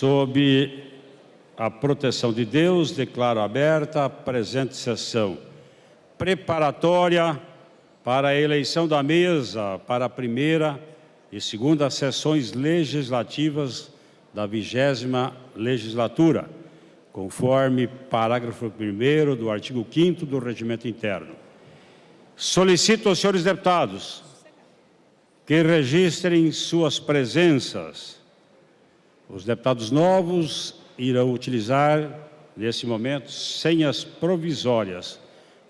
Sob a proteção de Deus, declaro aberta a presente sessão preparatória para a eleição da mesa para a primeira e segunda sessões legislativas da 20ª legislatura, conforme parágrafo 1º do artigo 5º do Regimento Interno. Solicito aos senhores deputados que registrem suas presenças. Os deputados novos irão utilizar, nesse momento, senhas provisórias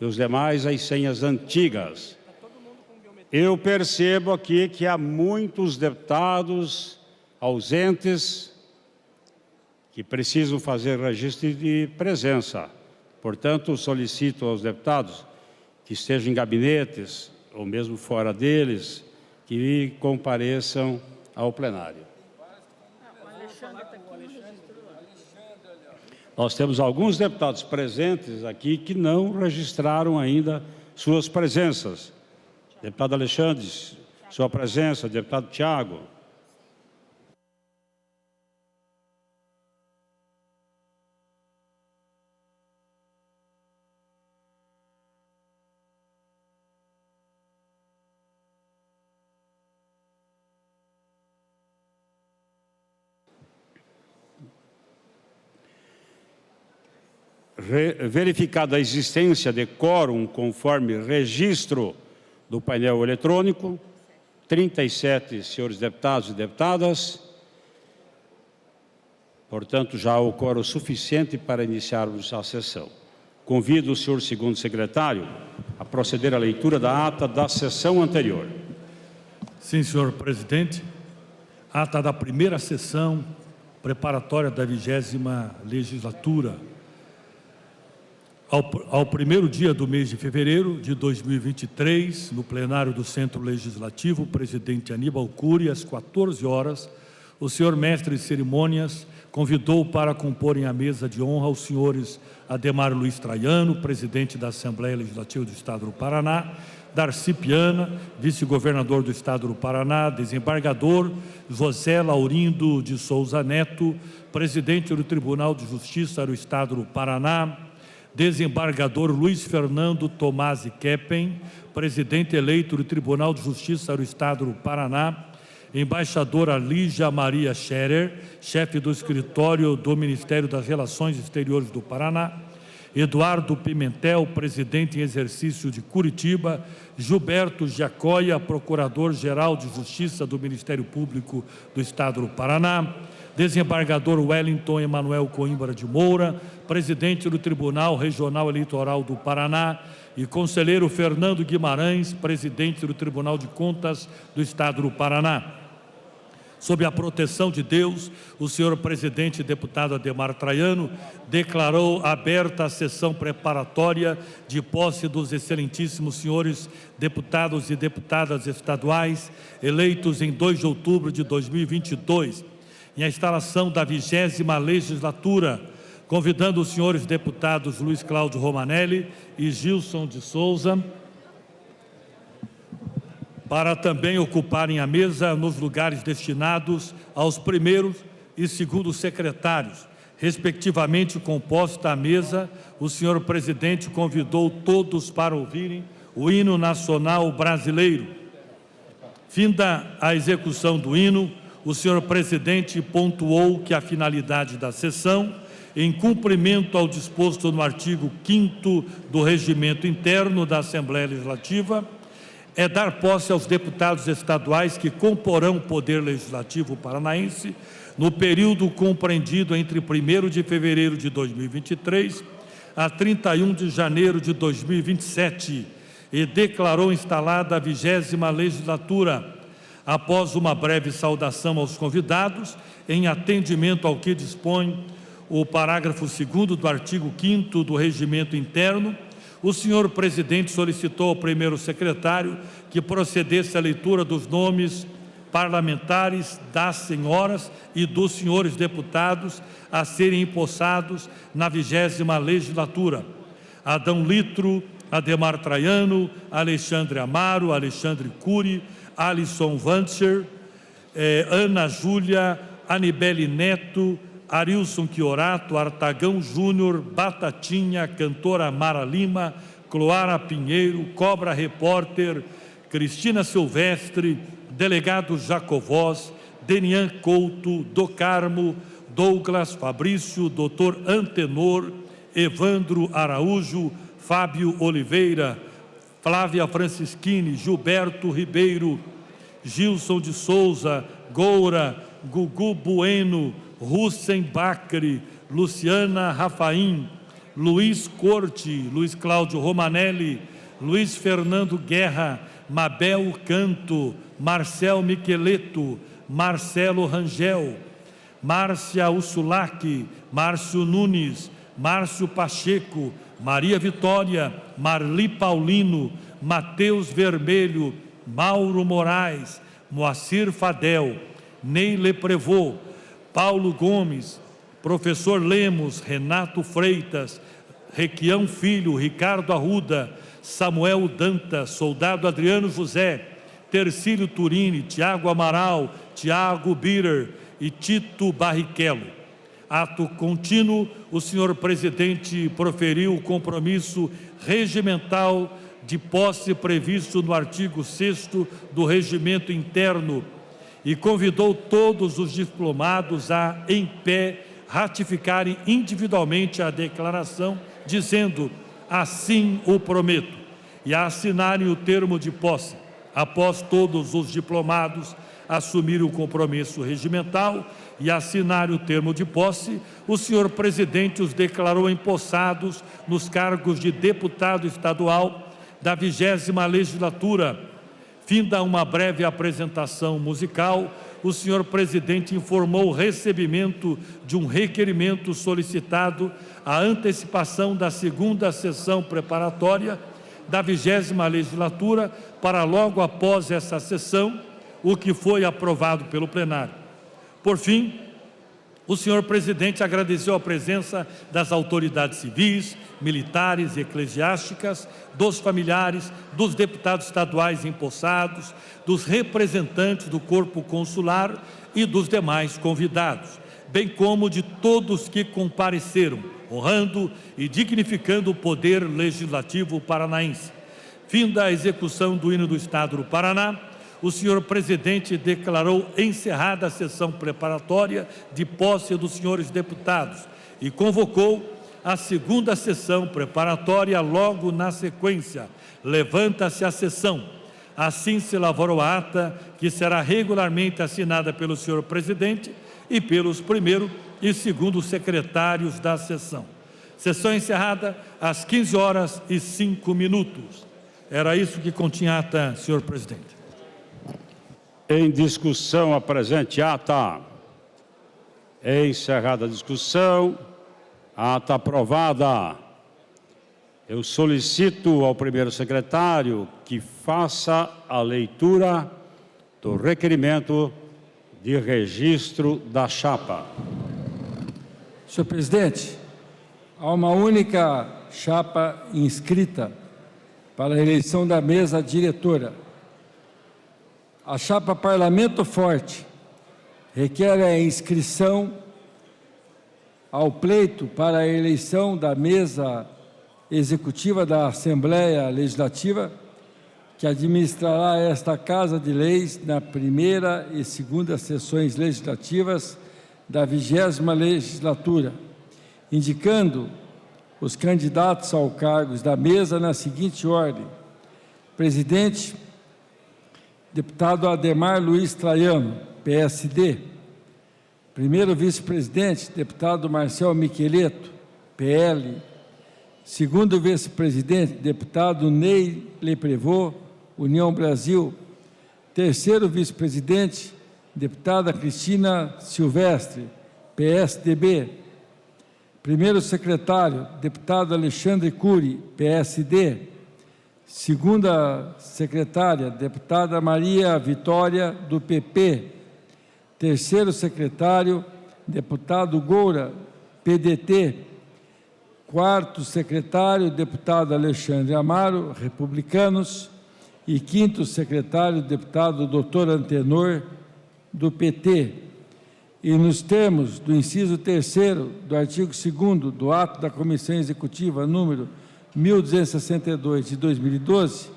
e os demais as senhas antigas. Eu percebo aqui que há muitos deputados ausentes que precisam fazer registro de presença. Portanto, solicito aos deputados que estejam em gabinetes ou mesmo fora deles, que compareçam ao plenário. Nós temos alguns deputados presentes aqui que não registraram ainda suas presenças. Deputado Alexandre, sua presença. Deputado Tiago. Verificada a existência de quórum conforme registro do painel eletrônico, 37 senhores deputados e deputadas, portanto, já há o quórum suficiente para iniciarmos a sessão. Convido o senhor segundo secretário a proceder à leitura da ata da sessão anterior. Sim, senhor presidente. Ata da primeira sessão preparatória da 20ª legislatura. Ao primeiro dia do mês de fevereiro de 2023, no plenário do Centro Legislativo, o presidente Aníbal Cury, às 14 horas, o senhor mestre de cerimônias convidou para comporem a mesa de honra os senhores Ademar Luiz Traiano, presidente da Assembleia Legislativa do Estado do Paraná, Darcy Piana, vice-governador do Estado do Paraná, desembargador José Laurindo de Souza Neto, presidente do Tribunal de Justiça do Estado do Paraná, desembargador Luiz Fernando Tomasi Keppen, presidente eleito do Tribunal de Justiça do Estado do Paraná, embaixadora Lígia Maria Scherer, chefe do escritório do Ministério das Relações Exteriores do Paraná, Eduardo Pimentel, presidente em exercício de Curitiba, Gilberto Giacoia, procurador-geral de Justiça do Ministério Público do Estado do Paraná, desembargador Wellington Emanuel Coimbra de Moura, presidente do Tribunal Regional Eleitoral do Paraná, e conselheiro Fernando Guimarães, presidente do Tribunal de Contas do Estado do Paraná. Sob a proteção de Deus, o senhor presidente deputado Ademar Traiano declarou aberta a sessão preparatória de posse dos excelentíssimos senhores deputados e deputadas estaduais eleitos em 2 de outubro de 2022, em a instalação da 20ª legislatura, convidando os senhores deputados Luiz Cláudio Romanelli e Gilson de Souza para também ocuparem a mesa nos lugares destinados aos primeiro e segundo secretários. Respectivamente composta a mesa, o senhor presidente convidou todos para ouvirem o hino nacional brasileiro. Finda a execução do hino, o senhor presidente pontuou que a finalidade da sessão, em cumprimento ao disposto no artigo 5º do Regimento Interno da Assembleia Legislativa, é dar posse aos deputados estaduais que comporão o Poder Legislativo paranaense no período compreendido entre 1º de fevereiro de 2023 a 31 de janeiro de 2027 e declarou instalada a 20ª legislatura. Após uma breve saudação aos convidados, em atendimento ao que dispõe o parágrafo 2º do artigo 5º do Regimento Interno, o senhor presidente solicitou ao primeiro secretário que procedesse à leitura dos nomes parlamentares das senhoras e dos senhores deputados a serem empossados na 20ª legislatura. Adão Litro, Ademar Traiano, Alexandre Amaro, Alexandre Cury, Alisson Vancher, Ana Júlia, Anibele Neto, Arilson Chiorato, Artagão Júnior, Batatinha, cantora Mara Lima, Cloara Pinheiro, Cobra Repórter, Cristina Silvestre, delegado Jacovós, Denian Couto, Do Carmo, Douglas Fabrício, Dr. Antenor, Evandro Araújo, Fábio Oliveira, Flávia Francisquini, Gilberto Ribeiro, Gilson de Souza, Goura, Gugu Bueno, Russen Bacri, Luciana Rafaim, Luiz Corte, Luiz Cláudio Romanelli, Luiz Fernando Guerra, Mabel Canto, Marcel Miqueleto, Marcelo Rangel, Márcia Ursulac, Márcio Nunes, Márcio Pacheco, Maria Vitória, Marli Paulino, Matheus Vermelho, Mauro Moraes, Moacir Fadel, Ney Leprevô, Paulo Gomes, Professor Lemos, Renato Freitas, Requião Filho, Ricardo Arruda, Samuel Dantas, Soldado Adriano José, Tercílio Turini, Tiago Amaral, Tiago Birer e Tito Barrichello. Ato contínuo, o senhor presidente proferiu o compromisso regimental de posse previsto no artigo 6º do Regimento Interno e convidou todos os diplomados a, em pé, ratificarem individualmente a declaração, dizendo: assim o prometo, e a assinarem o termo de posse. Após todos os diplomados assumirem o compromisso regimental e assinarem o termo de posse, o senhor presidente os declarou empossados nos cargos de deputado estadual da 20ª legislatura. Finda uma breve apresentação musical, o senhor presidente informou o recebimento de um requerimento solicitado a antecipação da 2ª sessão preparatória da 20ª legislatura para logo após essa sessão, o que foi aprovado pelo plenário. Por fim, o senhor presidente agradeceu a presença das autoridades civis, militares e eclesiásticas, dos familiares, dos deputados estaduais empossados, dos representantes do corpo consular e dos demais convidados, bem como de todos que compareceram, honrando e dignificando o poder legislativo paranaense. Finda a execução do hino do Estado do Paraná, o senhor presidente declarou encerrada a sessão preparatória de posse dos senhores deputados e convocou a 2ª sessão preparatória logo na sequência. Levanta-se a sessão. Assim se elaborou a ata, que será regularmente assinada pelo senhor presidente e pelos primeiro e segundo secretários da sessão. Sessão encerrada às 15h05. Era isso que continha a ata, senhor presidente. Em discussão, a presente ata. Encerrada a discussão, a ata aprovada. Eu solicito ao primeiro secretário que faça a leitura do requerimento de registro da chapa. Senhor presidente, há uma única chapa inscrita para a eleição da mesa diretora. A chapa Parlamento Forte requer a inscrição ao pleito para a eleição da mesa executiva da Assembleia Legislativa, que administrará esta Casa de Leis na 1ª e 2ª sessões legislativas da 20ª legislatura, indicando os candidatos ao cargo da mesa na seguinte ordem: presidente, deputado Ademar Luiz Traiano, PSD. Primeiro vice-presidente, deputado Marcel Miqueleto, PL. Segundo vice-presidente, deputado Ney Leprevô, União Brasil. Terceiro vice-presidente, deputada Cristina Silvestre, PSDB. Primeiro secretário, deputado Alexandre Cury, PSD. Segunda secretária, deputada Maria Vitória, do PP. Terceiro secretário, deputado Goura, PDT. Quarto secretário, deputado Alexandre Amaro, Republicanos. E quinto secretário, deputado Dr. Antenor, do PT. e nos termos do inciso 3º do artigo 2º do ato da Comissão Executiva número 1262 de 2012,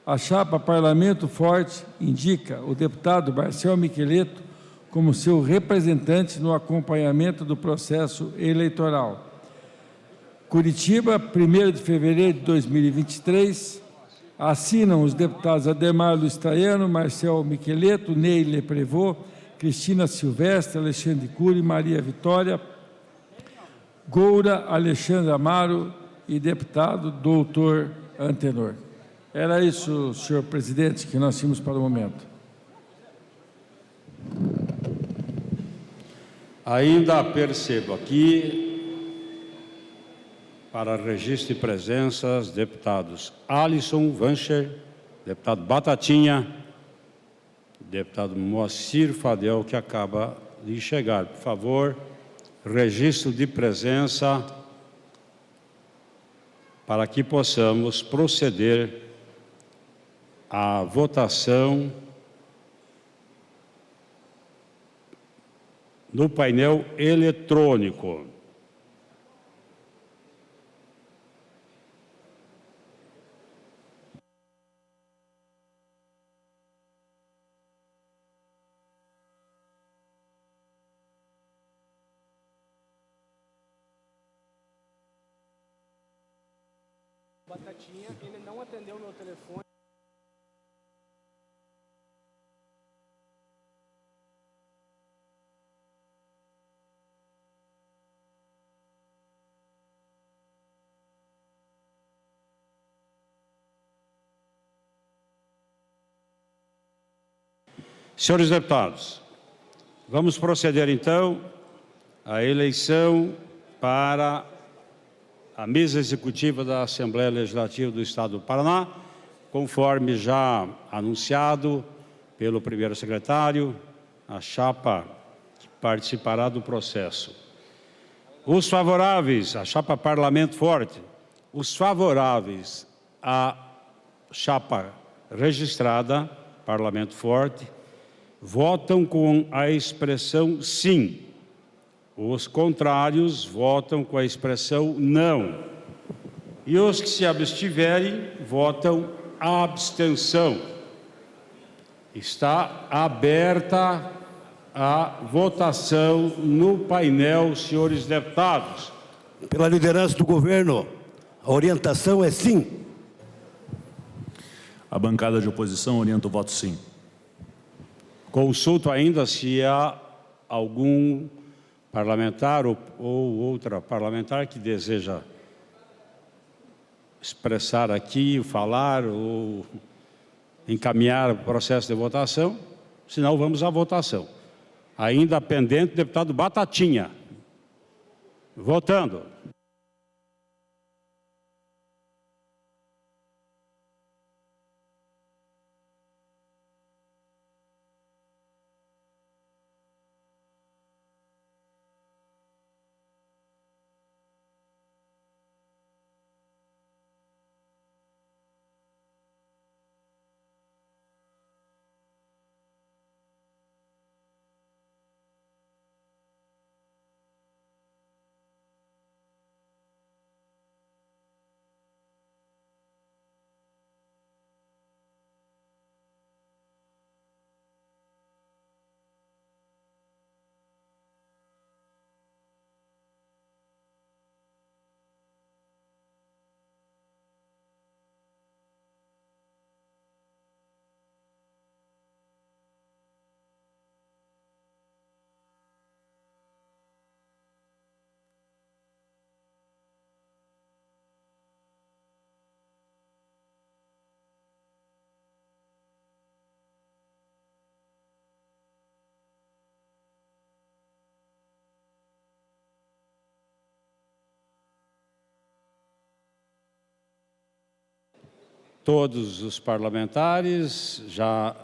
a chapa Parlamento Forte indica o deputado Marcel Miqueleto como seu representante no acompanhamento do processo eleitoral. Curitiba, 1º de fevereiro de 2023, assinam os deputados Ademar Luiz Traiano, Marcel Miqueleto, Ney Leprevot, Cristina Silvestre, Alexandre Cury, Maria Vitória, Goura, Alexandre Amaro e deputado doutor Antenor. Era isso, senhor presidente, que nós tínhamos para o momento. Ainda percebo aqui, para registro de presenças, deputados Alisson Vancher, deputado Batatinha, deputado Moacir Fadel, que acaba de chegar. Por favor, registro de presença para que possamos proceder à votação no painel eletrônico. Batatinha, ele não atendeu meu telefone. Senhores deputados, vamos proceder então à eleição para a mesa executiva da Assembleia Legislativa do Estado do Paraná, conforme já anunciado pelo primeiro secretário, a chapa que participará do processo. Os favoráveis à chapa Parlamento Forte, os favoráveis à chapa registrada Parlamento Forte, votam com a expressão sim. Os contrários votam com a expressão não. E os que se abstiverem votam abstenção. Está aberta a votação no painel, senhores deputados. Pela liderança do governo, a orientação é sim. A bancada de oposição orienta o voto sim. Consulto ainda se há algum parlamentar ou outra parlamentar que deseja expressar aqui, falar ou encaminhar o processo de votação. Senão, vamos à votação. Ainda pendente, o deputado Batatinha. Votando. Todos os parlamentares já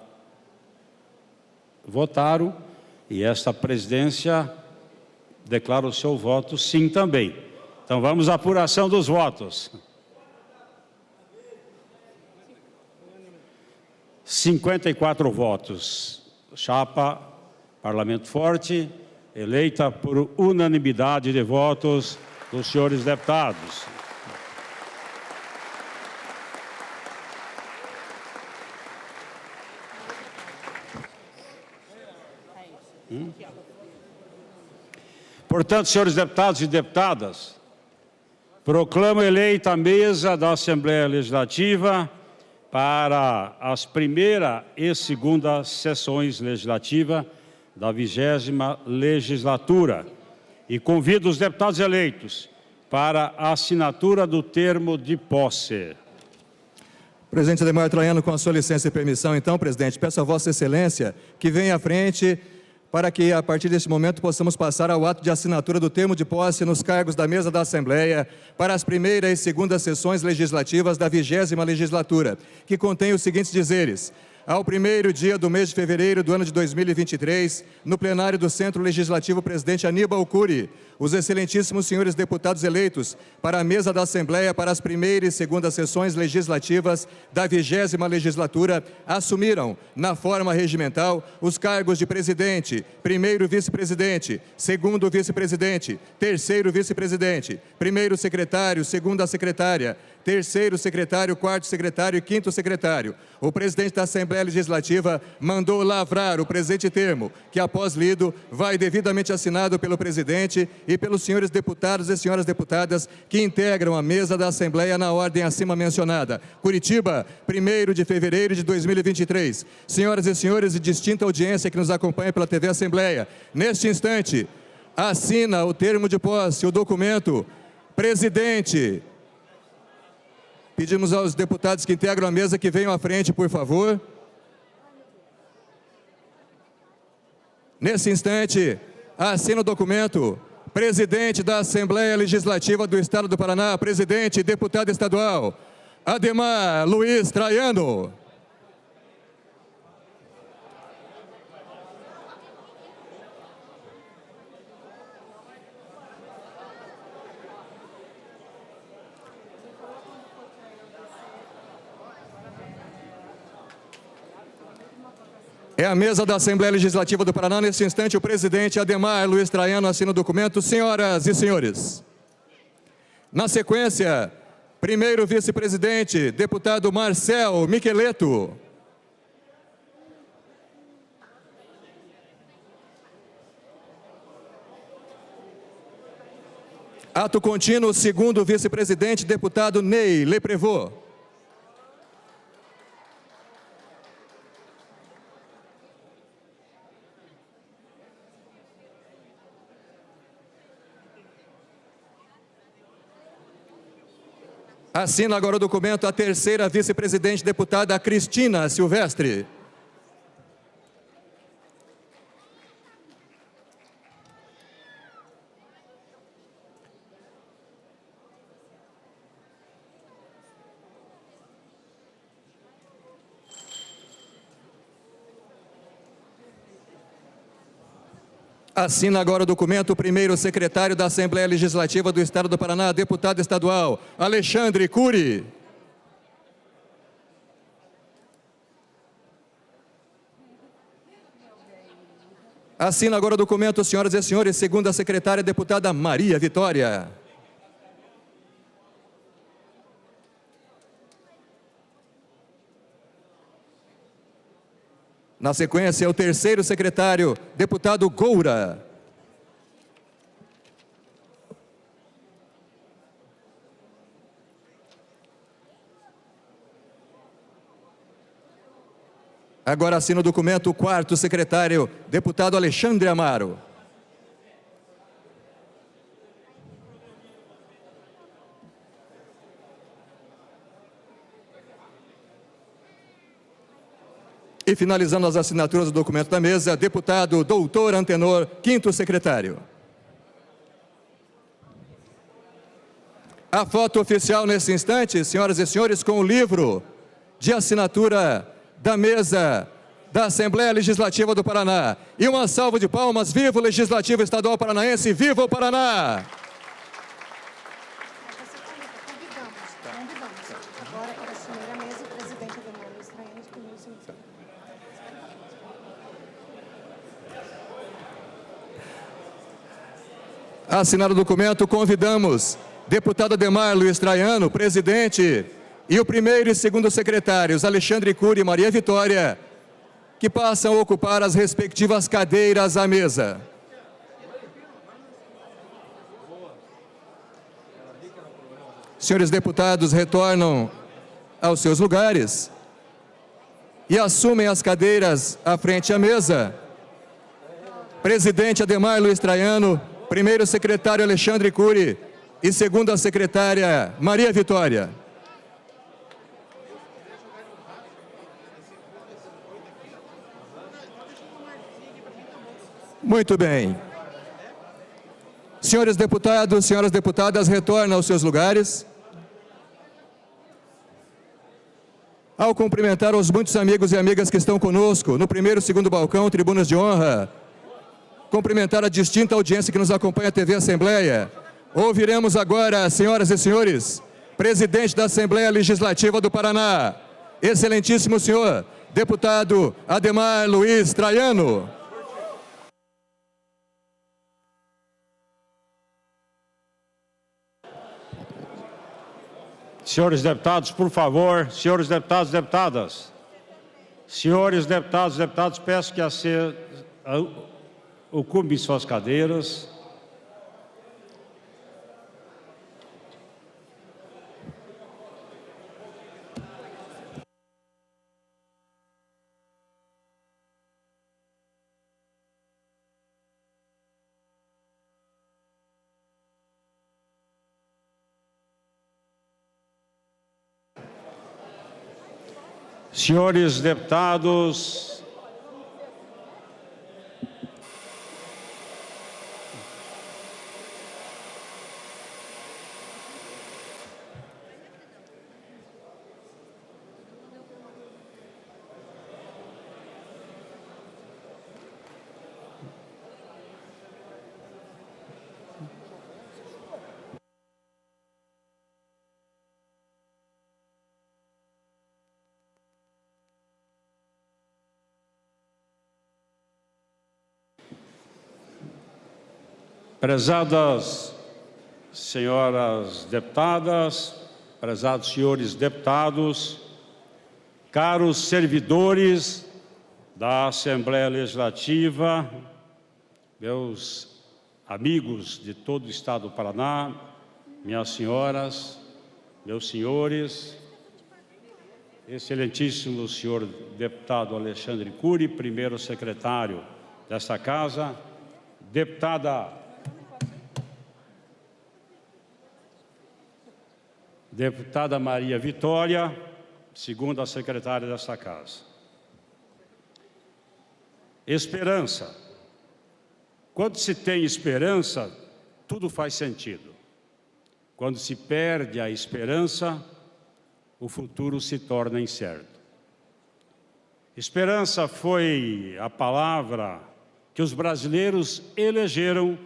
votaram e esta presidência declara o seu voto sim também. Então vamos à apuração dos votos. 54 votos. Chapa Parlamento Forte, eleita por unanimidade de votos dos senhores deputados. Portanto, senhores deputados e deputadas, proclamo eleita a mesa da Assembleia Legislativa para as primeira e segunda sessões legislativas da 20ª legislatura e convido os deputados eleitos para a assinatura do termo de posse. Presidente Adhemar Troiano, com a sua licença e permissão, então, presidente, peço a Vossa Excelência que venha à frente para que, a partir deste momento, possamos passar ao ato de assinatura do termo de posse nos cargos da mesa da Assembleia para as primeira e segunda sessões legislativas da 20ª legislatura, que contém os seguintes dizeres. Ao primeiro dia do mês de fevereiro do ano de 2023, no plenário do Centro Legislativo Presidente Aníbal Cury, os excelentíssimos senhores deputados eleitos para a mesa da Assembleia para as primeira e segunda sessões legislativas da 20ª legislatura assumiram, na forma regimental, os cargos de presidente, primeiro vice-presidente, segundo vice-presidente, terceiro vice-presidente, primeiro secretário, segunda secretária, terceiro secretário, quarto secretário e quinto secretário. O presidente da Assembleia Legislativa mandou lavrar o presente termo, que após lido, vai devidamente assinado pelo presidente e pelos senhores deputados e senhoras deputadas que integram a mesa da Assembleia na ordem acima mencionada. Curitiba, 1º de fevereiro de 2023. Senhoras e senhores de distinta audiência que nos acompanha pela TV Assembleia, neste instante, assina o termo de posse, o documento, presidente. Pedimos aos deputados que integram a mesa que venham à frente, por favor. Nesse instante, assina o documento, presidente da Assembleia Legislativa do Estado do Paraná, presidente e deputado estadual, Adhemar Luiz Troiano. É a mesa da Assembleia Legislativa do Paraná. Neste instante, o presidente Adhemar Luiz Troiano assina o documento. Senhoras e senhores, na sequência, primeiro vice-presidente, deputado Marcel Micheleto. Ato contínuo, segundo vice-presidente, deputado Ney Leprevô. Assina agora o documento a terceira vice-presidente, deputada Cristina Silvestre. Assina agora o documento o primeiro secretário da Assembleia Legislativa do Estado do Paraná, deputado estadual, Alexandre Cury. Assina agora o documento, senhoras e senhores, segunda secretária, deputada Maria Vitória. Na sequência, o terceiro secretário, deputado Goura. Agora assina o documento o quarto secretário, deputado Alexandre Amaro. E finalizando as assinaturas do documento da mesa, deputado doutor Antenor, quinto secretário. A foto oficial nesse instante, senhoras e senhores, com o livro de assinatura da mesa da Assembleia Legislativa do Paraná. E uma salva de palmas, viva o Legislativo Estadual Paranaense, viva o Paraná! Agora, para assumir a mesa, o presidente Adhemar Luiz Troiano escolheu o senhor. Assinado o documento, convidamos deputado Ademar Luiz Traiano, presidente, e o primeiro e segundo secretários, Alexandre Cury e Maria Vitória, que passam a ocupar as respectivas cadeiras à mesa. Senhores deputados retornam aos seus lugares e assumem as cadeiras à frente à mesa. Presidente Ademar Luiz Traiano, primeiro secretário Alexandre Cury e segunda secretária Maria Vitória. Muito bem. Senhores deputados, senhoras deputadas, retornam aos seus lugares. Ao cumprimentar os muitos amigos e amigas que estão conosco no primeiro e segundo balcão, tribunas de honra, cumprimentar a distinta audiência que nos acompanha a TV Assembleia, ouviremos agora, senhoras e senhores, presidente da Assembleia Legislativa do Paraná, excelentíssimo senhor deputado Ademar Luiz Traiano. Senhores deputados, por favor, senhores deputados e deputadas. Senhores deputados e deputadas, peço que ocupem suas cadeiras. Senhores deputados, prezadas senhoras deputadas, prezados senhores deputados, caros servidores da Assembleia Legislativa, meus amigos de todo o Estado do Paraná, minhas senhoras, meus senhores, excelentíssimo senhor deputado Alexandre Cury, primeiro secretário desta Casa, deputada Maria Vitória, segunda secretária desta Casa. Esperança. Quando se tem esperança, tudo faz sentido. Quando se perde a esperança, o futuro se torna incerto. Esperança foi a palavra que os brasileiros elegeram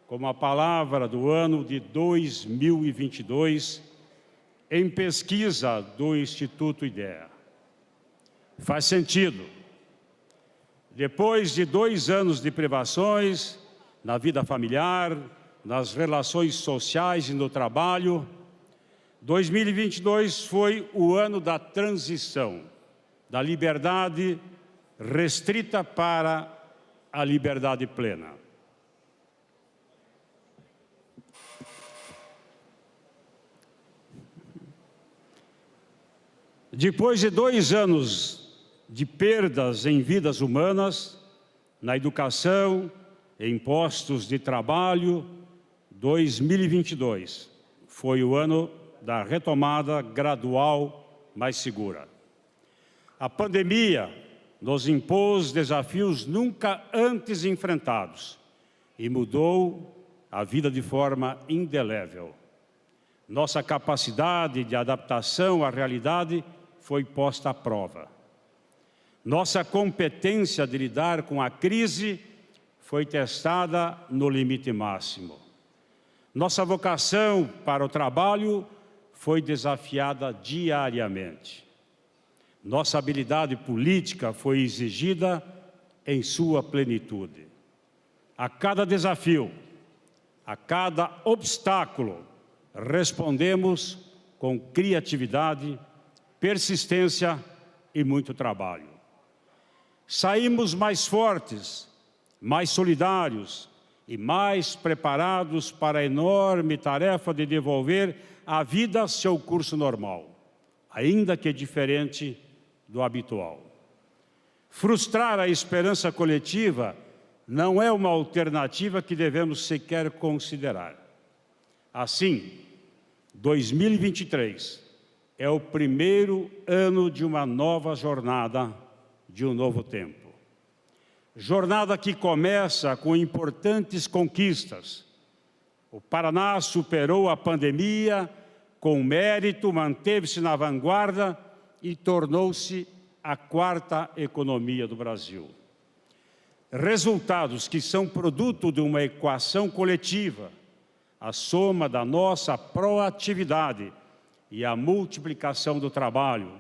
como a palavra do ano de 2022, em pesquisa do Instituto IDEA. Faz sentido. Depois de 2 anos de privações na vida familiar, nas relações sociais e no trabalho, 2022 foi o ano da transição, da liberdade restrita para a liberdade plena. Depois de 2 anos de perdas em vidas humanas, na educação, em postos de trabalho, 2022 foi o ano da retomada gradual mais segura. A pandemia nos impôs desafios nunca antes enfrentados e mudou a vida de forma indelével. Nossa capacidade de adaptação à realidade foi posta à prova. Nossa competência de lidar com a crise foi testada no limite máximo. Nossa vocação para o trabalho foi desafiada diariamente. Nossa habilidade política foi exigida em sua plenitude. A cada desafio, A cada obstáculo, respondemos com criatividade, persistência e muito trabalho. Saímos mais fortes, mais solidários e mais preparados para a enorme tarefa de devolver à vida seu curso normal, ainda que diferente do habitual. Frustrar a esperança coletiva não é uma alternativa que devemos sequer considerar. Assim, 2023 é o primeiro ano de uma nova jornada, de um novo tempo. Jornada que começa com importantes conquistas. O Paraná superou a pandemia com mérito, manteve-se na vanguarda e tornou-se a quarta economia do Brasil. Resultados que são produto de uma equação coletiva, a soma da nossa proatividade e a multiplicação do trabalho,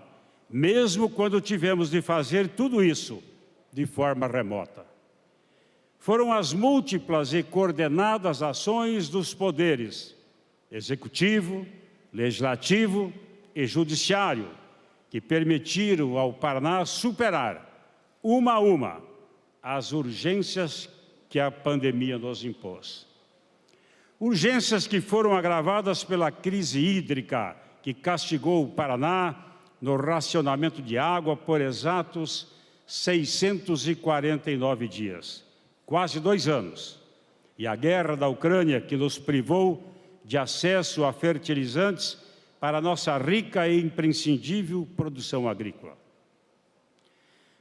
mesmo quando tivemos de fazer tudo isso de forma remota. Foram as múltiplas e coordenadas ações dos poderes executivo, legislativo e judiciário que permitiram ao Paraná superar, uma a uma, as urgências que a pandemia nos impôs. Urgências que foram agravadas pela crise hídrica que castigou o Paraná no racionamento de água por exatos 649 dias, quase 2 anos, e a guerra da Ucrânia que nos privou de acesso a fertilizantes para a nossa rica e imprescindível produção agrícola.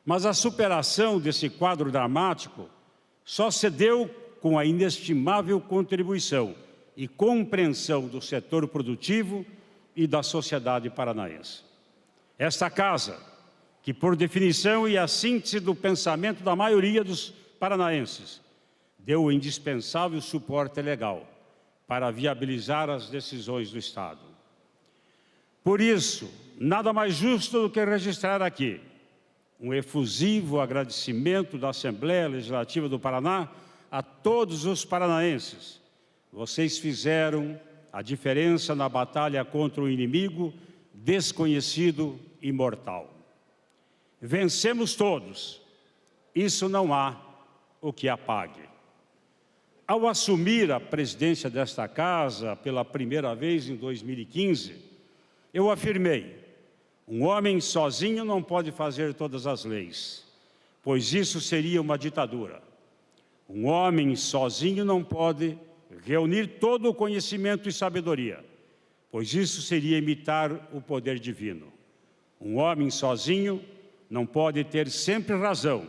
Mas a superação desse quadro dramático só se deu com a inestimável contribuição e compreensão do setor produtivo e da sociedade paranaense. Esta casa, que por definição e a síntese do pensamento da maioria dos paranaenses, deu o indispensável suporte legal para viabilizar as decisões do Estado. Por isso, nada mais justo do que registrar aqui um efusivo agradecimento da Assembleia Legislativa do Paraná a todos os paranaenses. Vocês fizeram a diferença na batalha contra o inimigo desconhecido e mortal. Vencemos todos. Isso não há o que apague. Ao assumir a presidência desta casa pela primeira vez em 2015, eu afirmei: um homem sozinho não pode fazer todas as leis, pois isso seria uma ditadura. Um homem sozinho não pode reunir todo o conhecimento e sabedoria, pois isso seria imitar o poder divino. Um homem sozinho não pode ter sempre razão,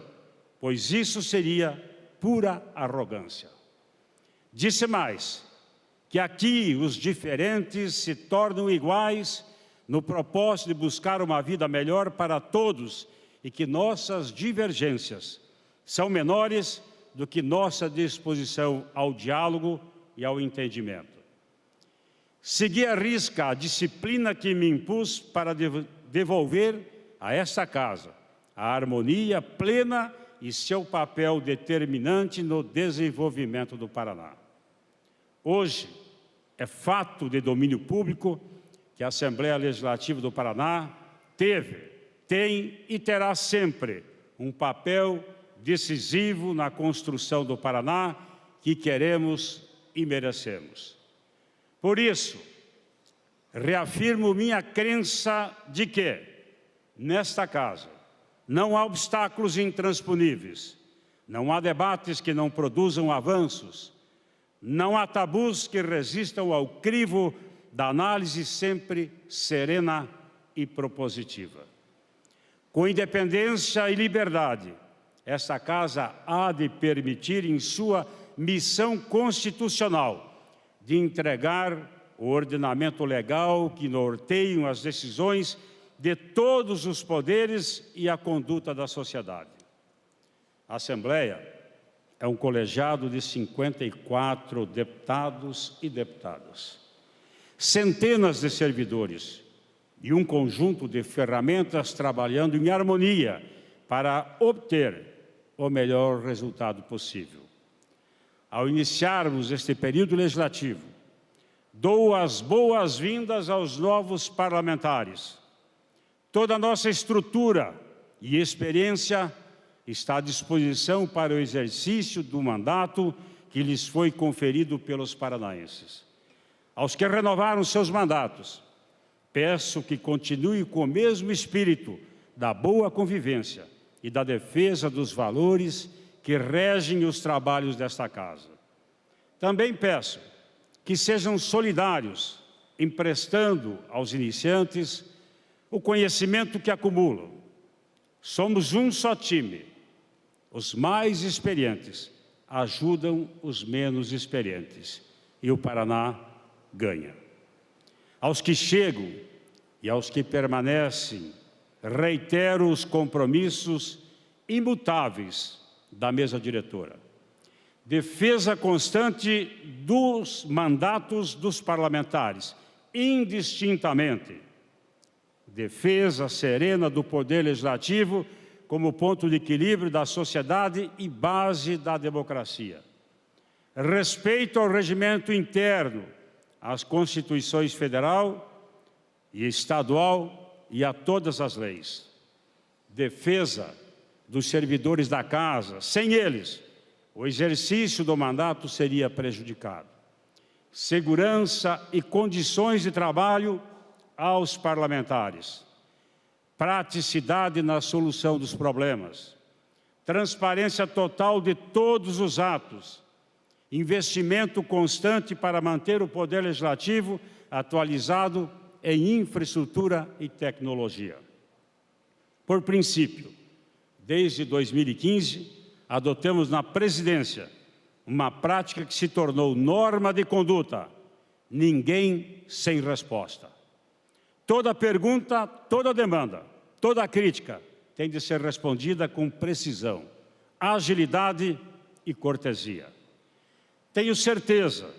pois isso seria pura arrogância. Disse mais, que aqui os diferentes se tornam iguais no propósito de buscar uma vida melhor para todos e que nossas divergências são menores do que nossa disposição ao diálogo e ao entendimento. Segui à risca a disciplina que me impus para devolver a esta casa a harmonia plena e seu papel determinante no desenvolvimento do Paraná. Hoje, é fato de domínio público que a Assembleia Legislativa do Paraná teve, tem e terá sempre um papel decisivo na construção do Paraná que queremos e merecemos. Por isso, reafirmo minha crença de que, nesta casa, não há obstáculos intransponíveis, não há debates que não produzam avanços, não há tabus que resistam ao crivo da análise sempre serena e propositiva. Com independência e liberdade, esta casa há de permitir em sua missão constitucional de entregar o ordenamento legal que norteiam as decisões de todos os poderes e a conduta da sociedade. A Assembleia é um colegiado de 54 deputados e deputadas, centenas de servidores e um conjunto de ferramentas trabalhando em harmonia para obter o melhor resultado possível. ao iniciarmos este período legislativo, dou as boas-vindas aos novos parlamentares. Toda a nossa estrutura e experiência está à disposição para o exercício do mandato que lhes foi conferido pelos paranaenses. Aos que renovaram seus mandatos, peço que continue com o mesmo espírito da boa convivência e da defesa dos valores que regem os trabalhos desta Casa. Também peço que sejam solidários, emprestando aos iniciantes o conhecimento que acumulam. Somos um só time. Os mais experientes ajudam os menos experientes e o Paraná ganha. Aos que chegam e aos que permanecem, reitero os compromissos imutáveis da mesa diretora. Defesa constante dos mandatos dos parlamentares, indistintamente. Defesa serena do Poder Legislativo como ponto de equilíbrio da sociedade e base da democracia. Respeito ao regimento interno, às Constituições Federal e Estadual e a todas as leis. Defesa dos servidores da Casa. Sem eles, o exercício do mandato seria prejudicado. Segurança e condições de trabalho aos parlamentares. Praticidade na solução dos problemas. Transparência total de todos os atos. Investimento constante para manter o Poder Legislativo atualizado em infraestrutura e tecnologia. Por princípio, desde 2015, adotamos na presidência uma prática que se tornou norma de conduta: ninguém sem resposta. Toda pergunta, toda demanda, toda crítica tem de ser respondida com precisão, agilidade e cortesia. Tenho certeza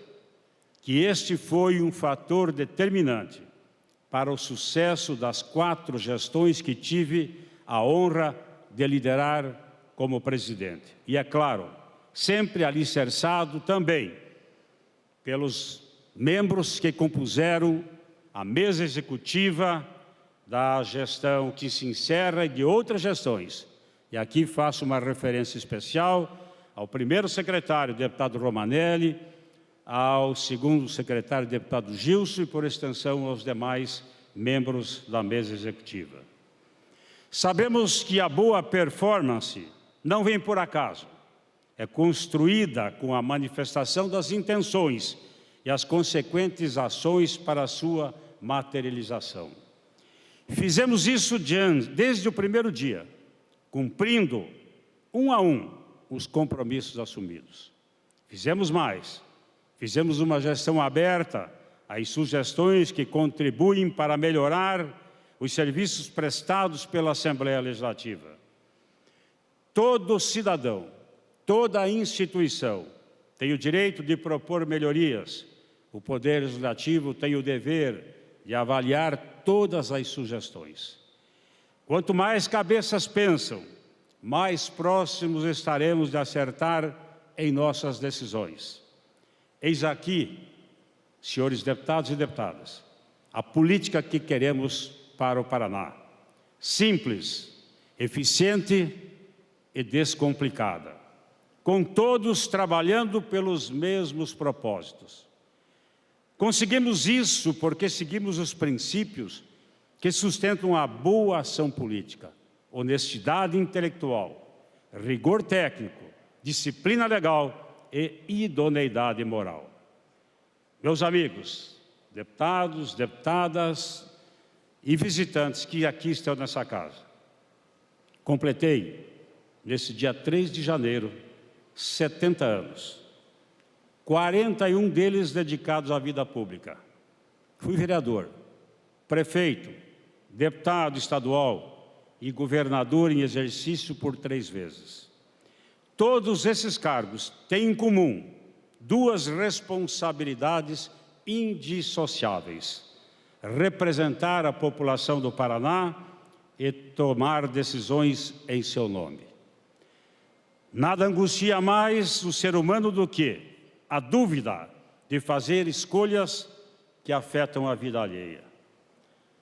que este foi um fator determinante para o sucesso das 4 gestões que tive a honra de liderar como presidente. E, é claro, sempre alicerçado também pelos membros que compuseram a mesa executiva da gestão que se encerra e de outras gestões. E aqui faço uma referência especial ao primeiro secretário, deputado Romanelli, ao segundo secretário, deputado Gilson, e por extensão aos demais membros da mesa executiva. Sabemos que a boa performance não vem por acaso. É construída com a manifestação das intenções e as consequentes ações para a sua materialização. Fizemos isso desde o primeiro dia, cumprindo um a um os compromissos assumidos. Fizemos mais. Fizemos uma gestão aberta às sugestões que contribuem para melhorar os serviços prestados pela Assembleia Legislativa. Todo cidadão, toda instituição tem o direito de propor melhorias. O Poder Legislativo tem o dever de avaliar todas as sugestões. Quanto mais cabeças pensam, mais próximos estaremos de acertar em nossas decisões. Eis aqui, senhores deputados e deputadas, a política que queremos para o Paraná. Simples, eficiente e descomplicada, com todos trabalhando pelos mesmos propósitos. Conseguimos isso porque seguimos os princípios que sustentam a boa ação política: honestidade intelectual, rigor técnico, disciplina legal e idoneidade moral. Meus amigos, deputados, deputadas e visitantes que aqui estão nessa casa, completei, nesse dia 3 de janeiro, 70 anos. 41 deles dedicados à vida pública. Fui vereador, prefeito, deputado estadual e governador em exercício por 3 vezes. Todos esses cargos têm em comum 2 responsabilidades indissociáveis: representar a população do Paraná e tomar decisões em seu nome. Nada angustia mais o ser humano do que a dúvida de fazer escolhas que afetam a vida alheia.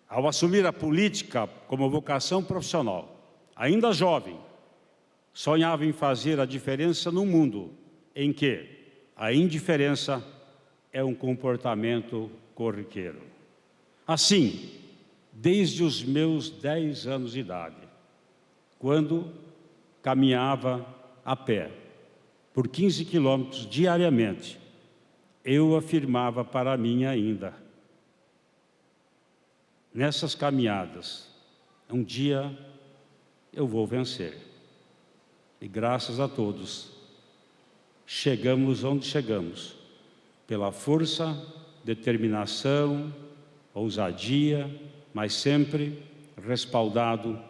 Ao assumir a política como vocação profissional, ainda jovem, sonhava em fazer a diferença num mundo em que a indiferença é um comportamento corriqueiro. Assim, desde os meus 10 anos de idade, quando caminhava a pé por 15 quilômetros diariamente, eu afirmava para mim ainda, nessas caminhadas, um dia eu vou vencer. E graças a todos, chegamos onde chegamos, pela força, determinação, ousadia, mas sempre respaldado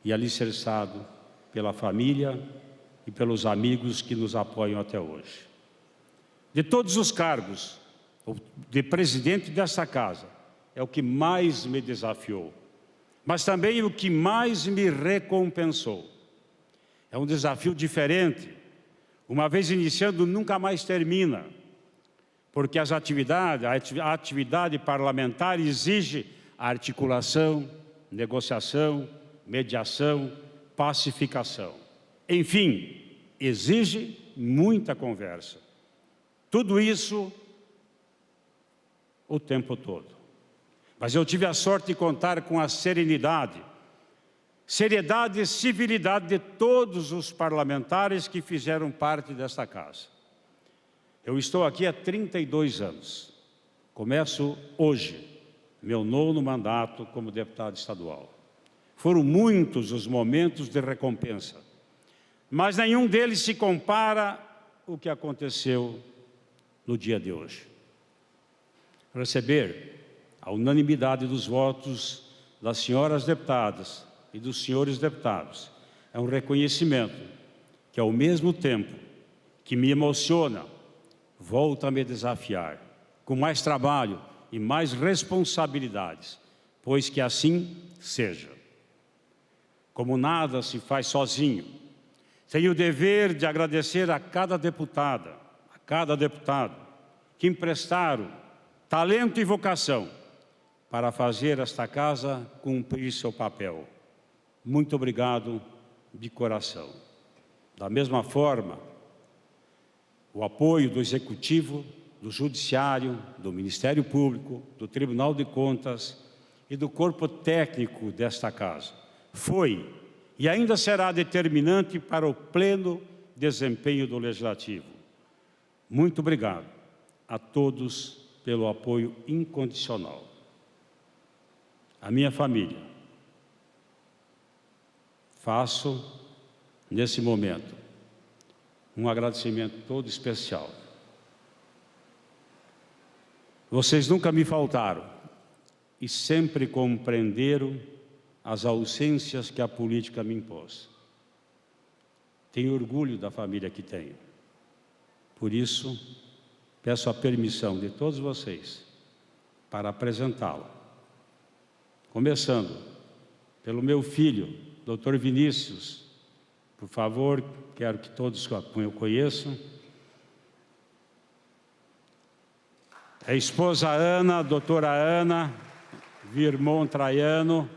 e alicerçado pela família e pelos amigos que nos apoiam até hoje. De todos os cargos, o de presidente dessa casa é o que mais me desafiou, mas também o que mais me recompensou. É um desafio diferente, uma vez iniciando, nunca mais termina, porque a atividade parlamentar exige articulação, negociação, mediação, pacificação. Enfim, exige muita conversa. Tudo isso o tempo todo. Mas eu tive a sorte de contar com a seriedade e civilidade de todos os parlamentares que fizeram parte desta casa. Eu estou aqui há 32 anos. Começo hoje, meu 9º mandato como deputado estadual. Foram muitos os momentos de recompensa, mas nenhum deles se compara ao que aconteceu no dia de hoje. Receber a unanimidade dos votos das senhoras deputadas e dos senhores deputados é um reconhecimento que, ao mesmo tempo que me emociona, volta a me desafiar, com mais trabalho e mais responsabilidades, pois que assim seja. Como nada se faz sozinho, tenho o dever de agradecer a cada deputada, a cada deputado, que emprestaram talento e vocação para fazer esta casa cumprir seu papel. Muito obrigado de coração. Da mesma forma, o apoio do Executivo, do Judiciário, do Ministério Público, do Tribunal de Contas e do corpo técnico desta casa foi e ainda será determinante para o pleno desempenho do Legislativo. Muito obrigado a todos pelo apoio incondicional. A minha família, faço nesse momento um agradecimento todo especial. Vocês nunca me faltaram e sempre compreenderam as ausências que a política me impôs. Tenho orgulho da família que tenho. Por isso, peço a permissão de todos vocês para apresentá-la. Começando pelo meu filho, Dr. Vinícius. Por favor, quero que todos o conheçam. A esposa Ana, a doutora Ana Virmon Traiano,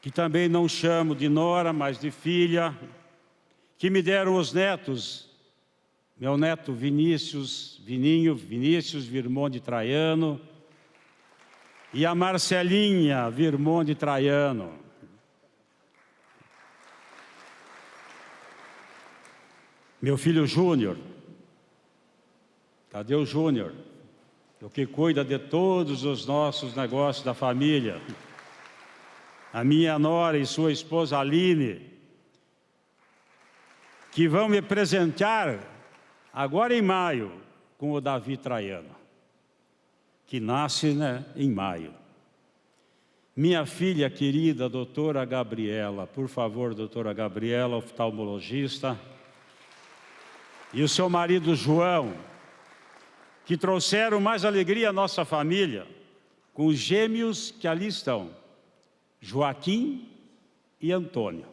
que também não chamo de nora, mas de filha, que me deram os netos, meu neto Vinícius Virmon de Traiano, e a Marcelinha Virmon de Traiano. Meu filho Júnior, cadê o Júnior? O que cuida de todos os nossos negócios da família. A minha nora e sua esposa Aline, que vão me presentear agora em maio com o Davi Traiano, que nasce, em maio. Minha filha querida, doutora Gabriela, por favor, doutora Gabriela, oftalmologista, e o seu marido João, que trouxeram mais alegria à nossa família, com os gêmeos que ali estão, Joaquim e Antônio.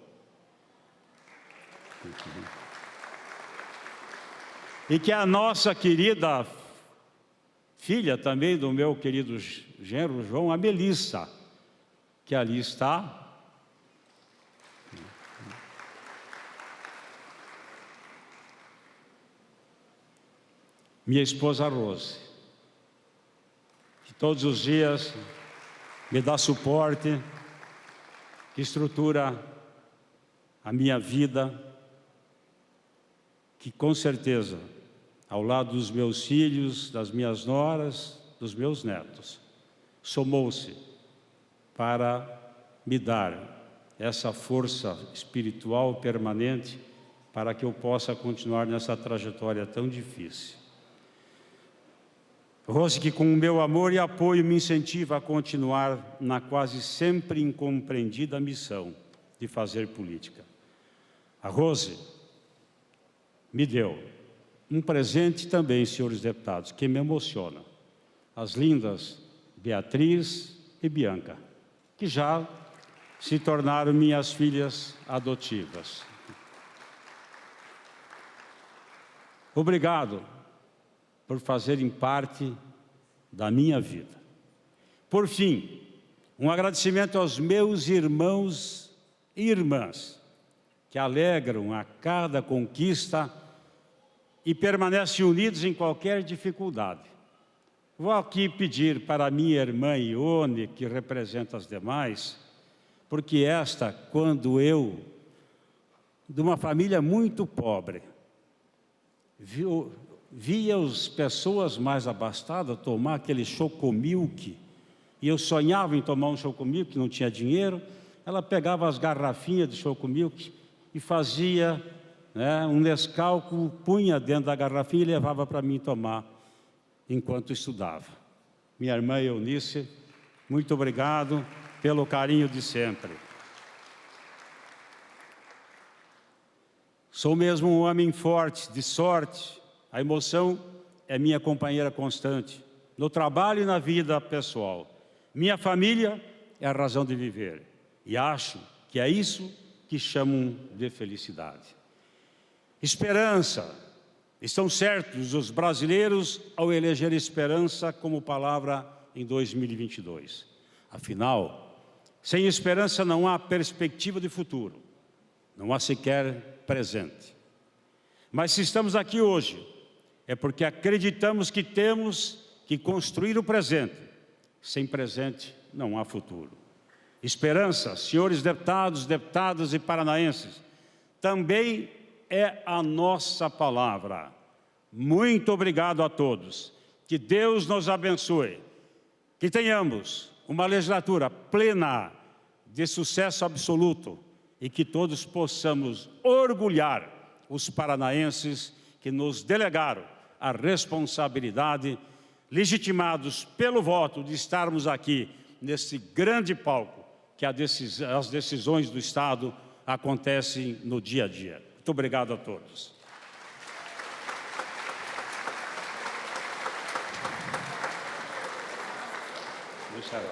E que a nossa querida filha também do meu querido genro João, a Melissa, que ali está. Minha esposa Rose, que todos os dias me dá suporte, que estrutura a minha vida, que com certeza, ao lado dos meus filhos, das minhas noras, dos meus netos, somou-se para me dar essa força espiritual permanente para que eu possa continuar nessa trajetória tão difícil. Rose, que com o meu amor e apoio me incentiva a continuar na quase sempre incompreendida missão de fazer política. A Rose me deu um presente também, senhores deputados, que me emociona. As lindas Beatriz e Bianca, que já se tornaram minhas filhas adotivas. Obrigado por fazerem parte da minha vida. Por fim, um agradecimento aos meus irmãos e irmãs, que alegram a cada conquista e permanecem unidos em qualquer dificuldade. Vou aqui pedir para a minha irmã Ione, que representa as demais, porque esta, quando eu, de uma família muito pobre, via as pessoas mais abastadas tomar aquele chocomilk, e eu sonhava em tomar um chocomilk, não tinha dinheiro, ela pegava as garrafinhas de chocomilk e fazia um Nescau, punha dentro da garrafinha e levava para mim tomar enquanto estudava. Minha irmã Eunice, muito obrigado pelo carinho de sempre. Sou mesmo um homem forte, de sorte. A emoção é minha companheira constante, no trabalho e na vida pessoal. Minha família é a razão de viver. E acho que é isso que chamam de felicidade. Esperança. Estão certos os brasileiros ao eleger esperança como palavra em 2022. Afinal, sem esperança não há perspectiva de futuro, não há sequer presente. Mas se estamos aqui hoje, é porque acreditamos que temos que construir o presente. Sem presente não há futuro. Esperança, senhores deputados, deputadas e paranaenses, também é a nossa palavra. Muito obrigado a todos. Que Deus nos abençoe. Que tenhamos uma legislatura plena de sucesso absoluto e que todos possamos orgulhar os paranaenses que nos delegaram a responsabilidade, legitimados pelo voto de estarmos aqui nesse grande palco que as decisões do Estado acontecem no dia a dia. Muito obrigado a todos.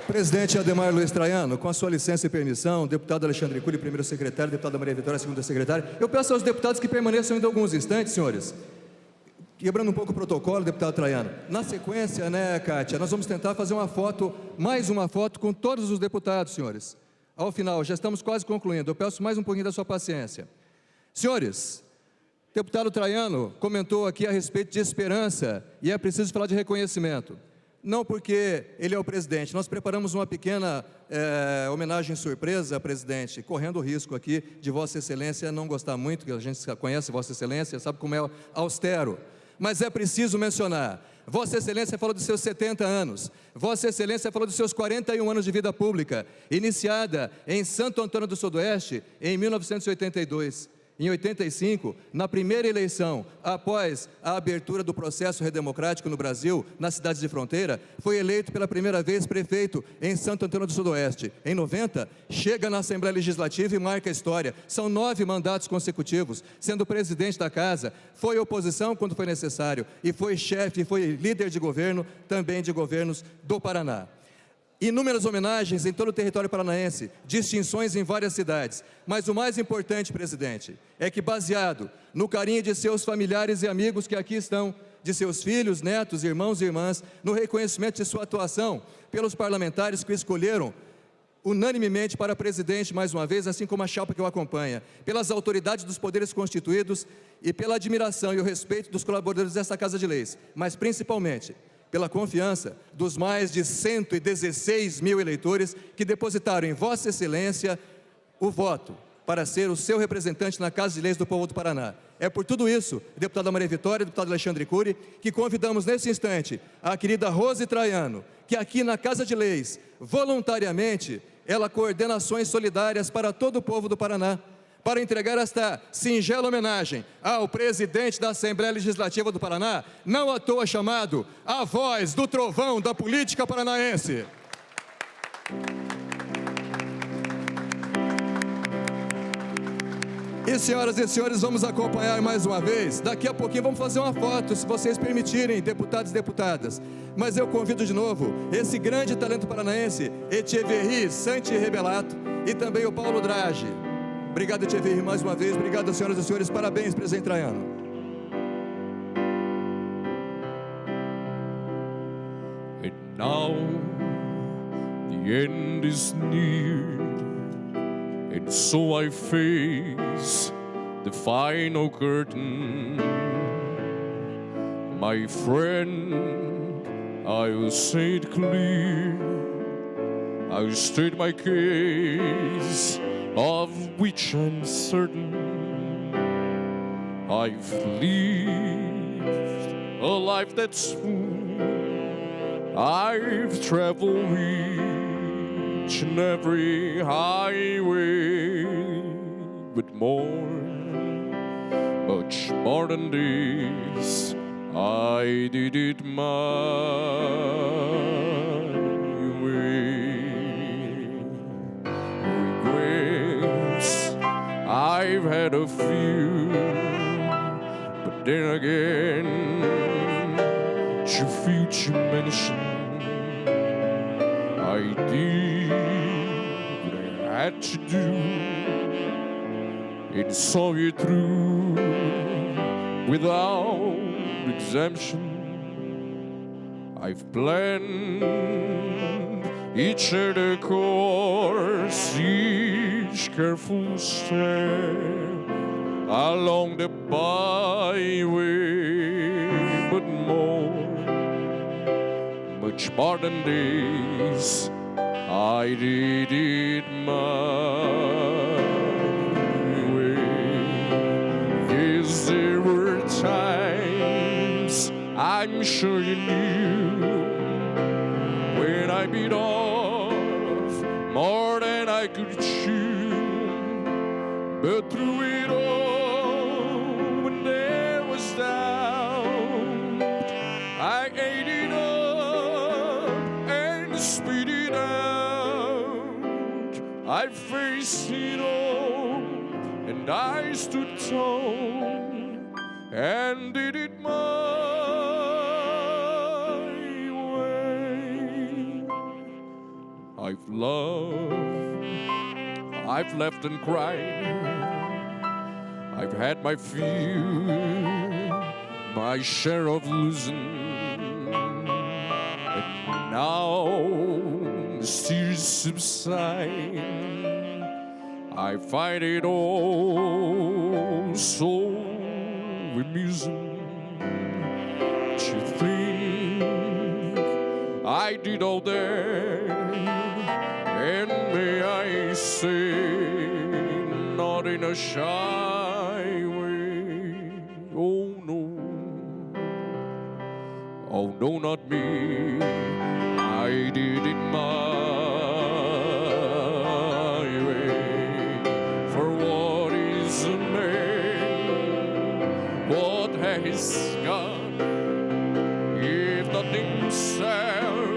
Presidente Adhemar Luiz Traiano, com a sua licença e permissão, deputado Alexandre Cury, primeiro secretário, deputada Maria Vitória, segunda secretária, eu peço aos deputados que permaneçam ainda alguns instantes, senhores, quebrando um pouco o protocolo, deputado Traiano. Na sequência, Kátia, nós vamos tentar fazer uma foto, mais uma foto com todos os deputados, senhores. Ao final, já estamos quase concluindo, eu peço mais um pouquinho da sua paciência. Senhores, deputado Traiano comentou aqui a respeito de esperança e é preciso falar de reconhecimento. Não porque ele é o presidente, nós preparamos uma pequena homenagem surpresa, presidente, correndo o risco aqui de Vossa Excelência não gostar muito, que a gente conhece Vossa Excelência, sabe como é austero, mas é preciso mencionar. Vossa Excelência falou dos seus 70 anos, Vossa Excelência falou dos seus 41 anos de vida pública, iniciada em Santo Antônio do Sudoeste em 1982. Em 85, na primeira eleição, após a abertura do processo redemocrático no Brasil, nas cidades de fronteira, foi eleito pela primeira vez prefeito em Santo Antônio do Sudoeste. Em 90, chega na Assembleia Legislativa e marca a história. São 9 mandatos consecutivos, sendo presidente da casa, foi oposição quando foi necessário, e foi chefe, foi líder de governo, também de governos do Paraná. inúmeras homenagens em todo o território paranaense, distinções em várias cidades. Mas o mais importante, presidente, é que baseado no carinho de seus familiares e amigos que aqui estão, de seus filhos, netos, irmãos e irmãs, no reconhecimento de sua atuação pelos parlamentares que o escolheram unanimemente para presidente mais uma vez, assim como a chapa que o acompanha, pelas autoridades dos poderes constituídos e pela admiração e o respeito dos colaboradores desta Casa de Leis, mas principalmente pela confiança dos mais de 116 mil eleitores que depositaram em Vossa Excelência o voto para ser o seu representante na Casa de Leis do Povo do Paraná. É por tudo isso, deputada Maria Vitória, deputado Alexandre Cury, que convidamos nesse instante a querida Rose Traiano, que aqui na Casa de Leis, voluntariamente, ela coordena ações solidárias para todo o povo do Paraná, para entregar esta singela homenagem ao presidente da Assembleia Legislativa do Paraná, não à toa chamado a voz do trovão da política paranaense. E senhoras e senhores, vamos acompanhar mais uma vez. Daqui a pouquinho vamos fazer uma foto, se vocês permitirem, deputados e deputadas. Mas eu convido de novo esse grande talento paranaense, Etcheverry Santi Rebelato, e também o Paulo Draghi. Obrigado, Etcheverry, mais uma vez. Obrigado, senhoras e senhores. Parabéns, presidente Traiano. And now the end is near, and so I face the final curtain. My friend, I'll say it clear, I'll state my case, of which I'm certain. I've lived a life that's full, I've traveled each and every highway, but much more than this, I did it my way. Regrets, I've had a few, but then again, to future mention, I did what I had to do, and saw you through without exemption. I've planned each other course, each careful step along the byway, but much more than this, I did it my way. Yes, there were times I'm sure you knew when I bit off more than I could chew, but through it all, when there was doubt, I ate it up and spit it out. I faced it all, and I stood tall and did it my way. I've loved, I've left and cried, I've had my few, my share of losing, and now the tears subside, I find it all so amusing to think I did all that, and may I say, not in a shy way. Oh no, not me, I did it my way. For what is a man, what has God, if not himself,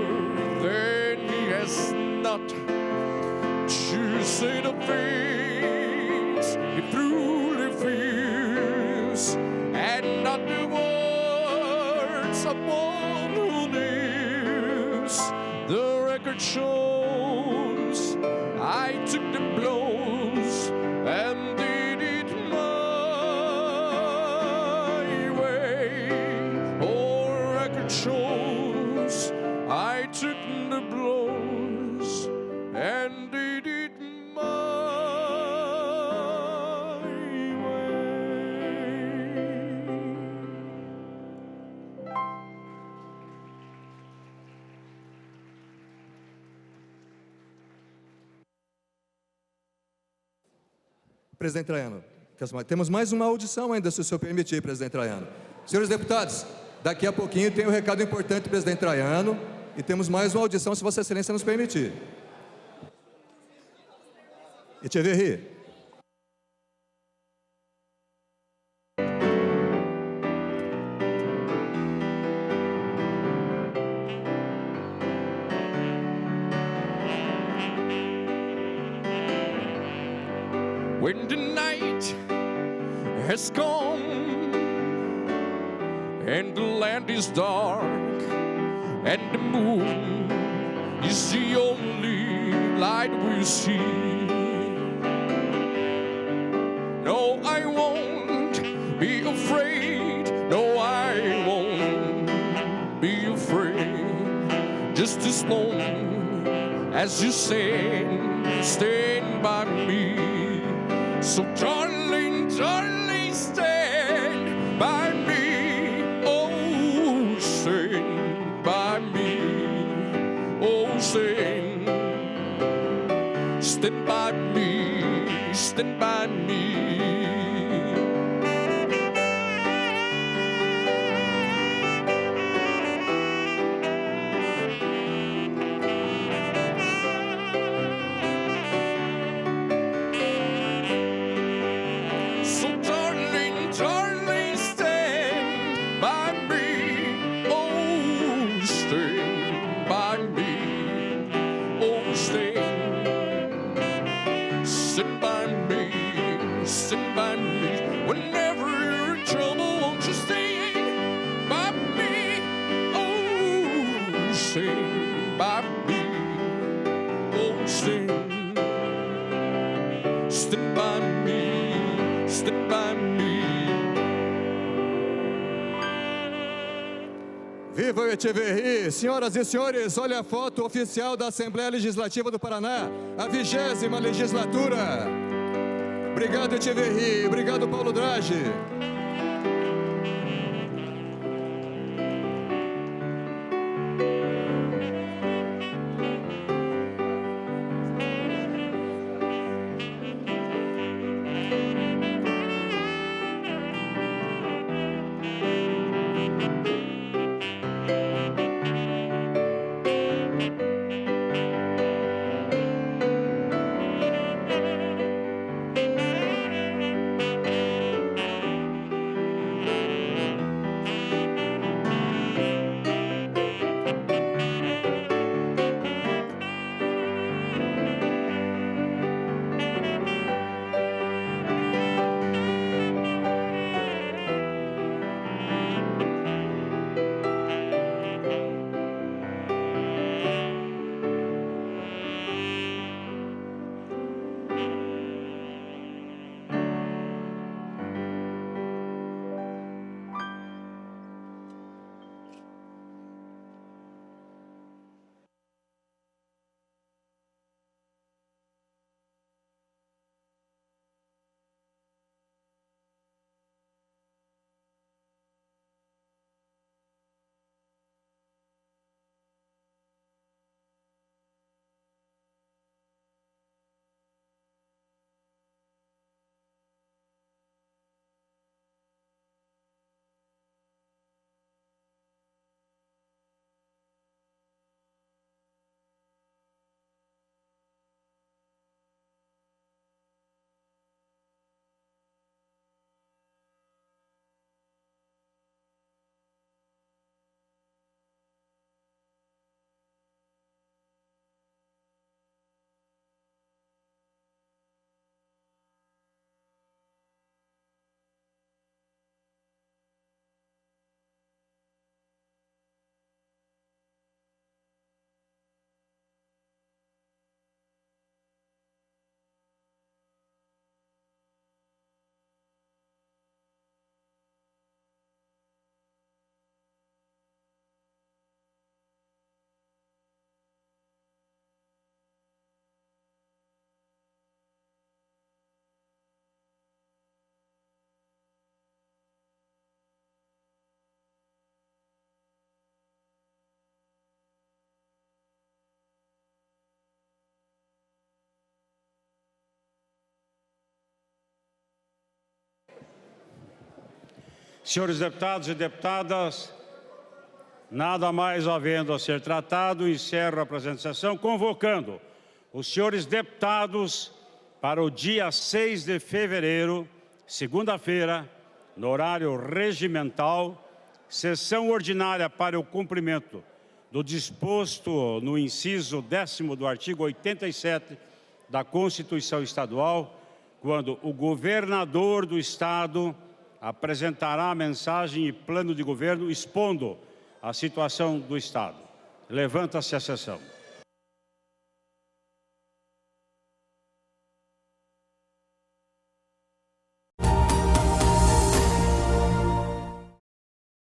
then he has not to say the things he truly feels, and not the words of one who lives the record shows I took the blows and did it my way. Oh, record shows I took the blows and did it my way. Presidente Traiano, temos mais uma audição ainda, se o senhor permitir, presidente Traiano. Senhores deputados, daqui a pouquinho tem um recado importante, presidente Traiano, e temos mais uma audição, se Vossa Excelência nos permitir. Echeverri. When the night has come and the land is dark and the moon is the only light we see. No, I won't be afraid. No, I won't be afraid. Just as long as you stand by me. So darling, darling, stand by me. Oh, stand by me. Oh, stand by me. Stand by me. Viva o Echeverri! Senhoras e senhores, olha a foto oficial da Assembleia Legislativa do Paraná, a 20ª legislatura. Obrigado, Echeverri. Obrigado, Paulo Draghi. Senhores deputados e deputadas, nada mais havendo a ser tratado, encerro a presente sessão, convocando os senhores deputados para o dia 6 de fevereiro, segunda-feira, no horário regimental, sessão ordinária para o cumprimento do disposto no inciso 10º do artigo 87 da Constituição Estadual, quando o governador do Estado apresentará a mensagem e plano de governo expondo a situação do Estado. Levanta-se a sessão.